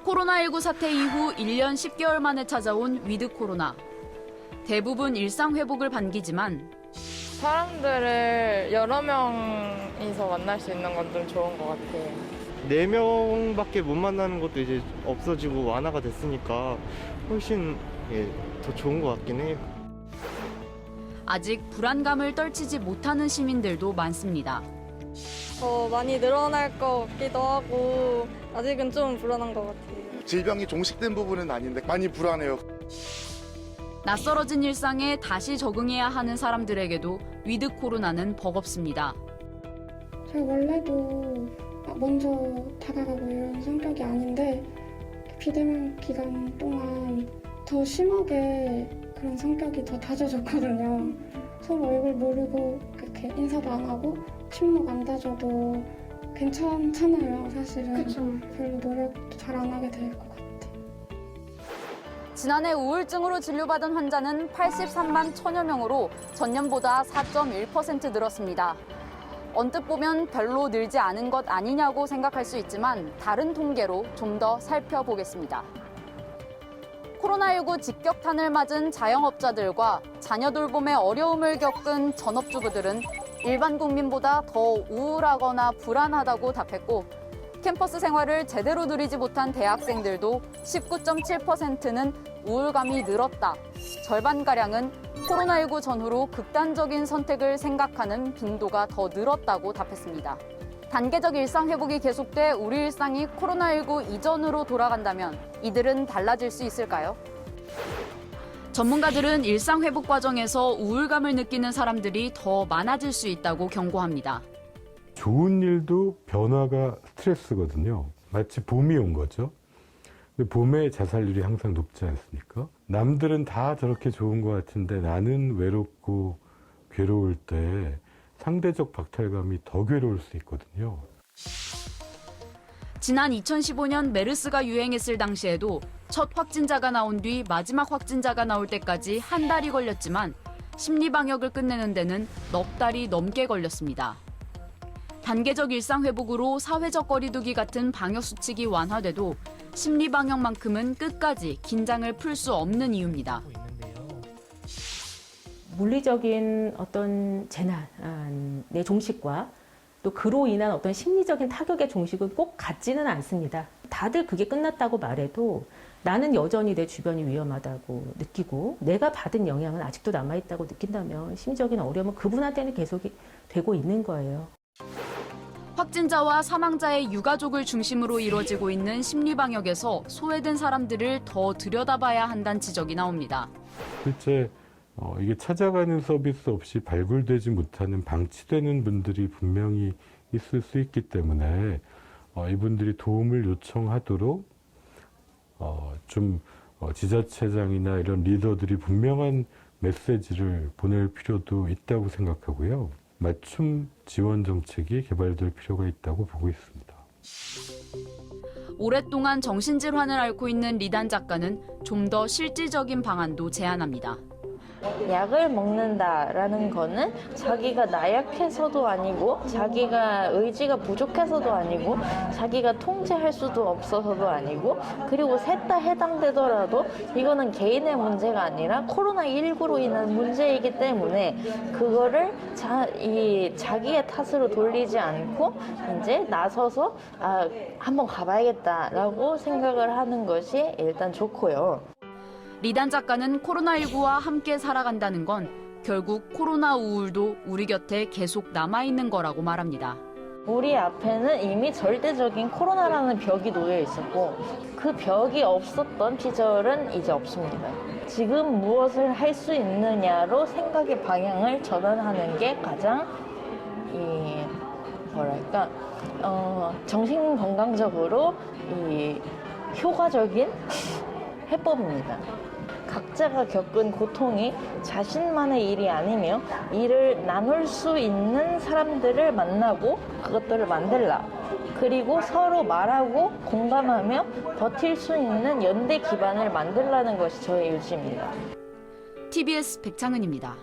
코로나19 사태 이후 1년 10개월 만에 찾아온 위드 코로나. 대부분 일상 회복을 반기지만 사람들을 여러 명이서 만날 수 있는 건 좀 좋은 것 같아요. 4명밖에 못 만나는 것도 이제 없어지고 완화가 됐으니까 훨씬 더 좋은 것 같긴 해요. 아직 불안감을 떨치지 못하는 시민들도 많습니다. 더 많이 늘어날 것 같기도 하고 아직은 좀 불안한 것 같아요. 질병이 종식된 부분은 아닌데 많이 불안해요. 낯설어진 일상에 다시 적응해야 하는 사람들에게도 위드 코로나는 버겁습니다. 제가 원래도 먼저 다가가고 이런 성격이 아닌데 비대면 기간 동안 더 심하게 그런 성격이 더 다져졌거든요. 서로 얼굴 모르고 이렇게 인사도 안 하고 침묵 안 다져도 괜찮잖아요, 사실은. 그쵸. 별로 노력도 잘 안 하게 될 것 같아요. 지난해 우울증으로 진료받은 환자는 83만 1천여 명으로 전년보다 4.1% 늘었습니다. 언뜻 보면 별로 늘지 않은 것 아니냐고 생각할 수 있지만 다른 통계로 좀 더 살펴보겠습니다. 코로나19 직격탄을 맞은 자영업자들과 자녀 돌봄에 어려움을 겪은 전업주부들은 일반 국민보다 더 우울하거나 불안하다고 답했고 캠퍼스 생활을 제대로 누리지 못한 대학생들도 19.7%는 우울감이 늘었다. 절반가량은 코로나19 전후로 극단적인 선택을 생각하는 빈도가 더 늘었다고 답했습니다. 단계적 일상 회복이 계속돼 우리 일상이 코로나19 이전으로 돌아간다면 이들은 달라질 수 있을까요? 전문가들은 일상 회복 과정에서 우울감을 느끼는 사람들이 더 많아질 수 있다고 경고합니다. 좋은 일도 변화가 스트레스거든요. 마치 봄이 온 거죠. 근데 봄에 자살률이 항상 높지 않습니까? 남들은 다 저렇게 좋은 것 같은데 나는 외롭고 괴로울 때 상대적 박탈감이 더 괴로울 수 있거든요. 지난 2015년 메르스가 유행했을 당시에도 첫 확진자가 나온 뒤 마지막 확진자가 나올 때까지 한 달이 걸렸지만 심리 방역을 끝내는 데는 넉 달이 넘게 걸렸습니다. 단계적 일상 회복으로 사회적 거리두기 같은 방역 수칙이 완화돼도 심리 방역만큼은 끝까지 긴장을 풀 수 없는 이유입니다. 물리적인 어떤 재난의 종식과 또 그로 인한 어떤 심리적인 타격의 종식은 꼭 같지는 않습니다. 다들 그게 끝났다고 말해도 나는 여전히 내 주변이 위험하다고 느끼고 내가 받은 영향은 아직도 남아있다고 느낀다면 심리적인 어려움은 그분한테는 계속이 되고 있는 거예요. 확진자와 사망자의 유가족을 중심으로 이루어지고 있는 심리방역에서 소외된 사람들을 더 들여다봐야 한다는 지적이 나옵니다. 실제 이게 찾아가는 서비스 없이 발굴되지 못하는 방치되는 분들이 분명히 있을 수 있기 때문에 이분들이 도움을 요청하도록 좀 지자체장이나 이런 리더들이 분명한 메시지를 보낼 필요도 있다고 생각하고요. 맞춤 지원 정책이 개발될 필요가 있다고 보고 있습니다. 오랫동안 정신질환을 앓고 있는 리단 작가는 좀 더 실질적인 방안도 제안합니다. 약을 먹는다라는 거는 자기가 나약해서도 아니고 자기가 의지가 부족해서도 아니고 자기가 통제할 수도 없어서도 아니고 그리고 셋 다 해당되더라도 이거는 개인의 문제가 아니라 코로나19로 인한 문제이기 때문에 그거를 자기의 탓으로 돌리지 않고 이제 나서서 한번 가봐야겠다라고 생각을 하는 것이 일단 좋고요. 리단 작가는 코로나19와 함께 살아간다는 건 결국 코로나 우울도 우리 곁에 계속 남아있는 거라고 말합니다. 우리 앞에는 이미 절대적인 코로나라는 벽이 놓여 있었고 그 벽이 없었던 시절은 이제 없습니다. 지금 무엇을 할 수 있느냐로 생각의 방향을 전환하는 게 가장 정신 건강적으로 효과적인 해법입니다. 각자가 겪은 고통이 자신만의 일이 아니며 이를 나눌 수 있는 사람들을 만나고 그것들을 만들라. 그리고 서로 말하고 공감하며 버틸 수 있는 연대 기반을 만들라는 것이 저의 의지입니다. TBS 백창은입니다.